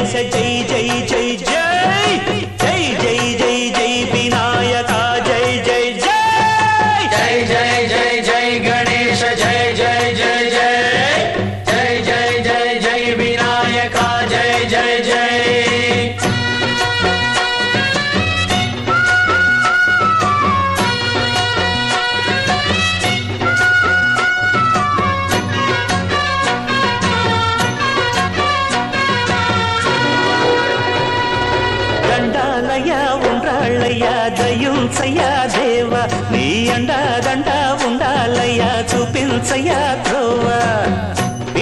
गणेश जय जय जय जय जय जय जय जय विनायक जय जय जय जय जय जय जय गणेश जय जय जय जय जय जय जय जय विनायक जय जय जय దయుల్సయ్యా దేవ నీ అండా దండ ఉండాలయ్యా చూపించయ్యా త్రోవ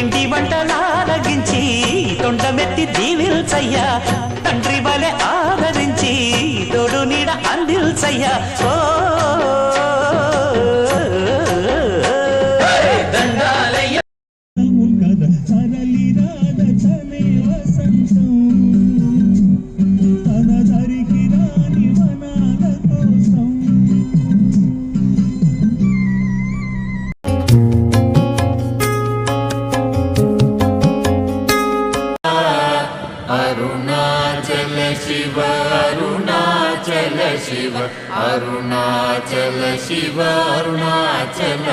ఇంటి వంటలారగించి తొండమెత్తి దీవిల్సయ్యా తండ్రి వలె ఆదరించి తోడు నీడ అందిల్సయ్యా ఓ अरुणाचल शिव अरुणाचल शिव अरुणाचल शिव अरुणाचल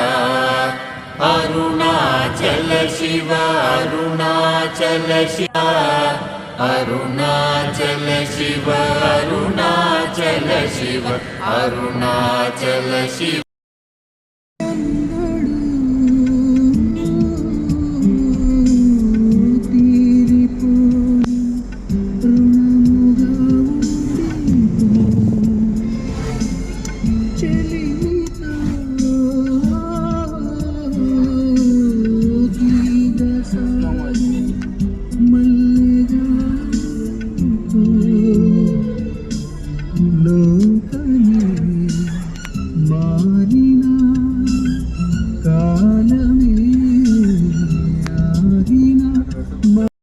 अरुणाचल शिव अरुणाचल शिव अरुणाचल शिव अरुणाचल शिव अरुणाचल शिव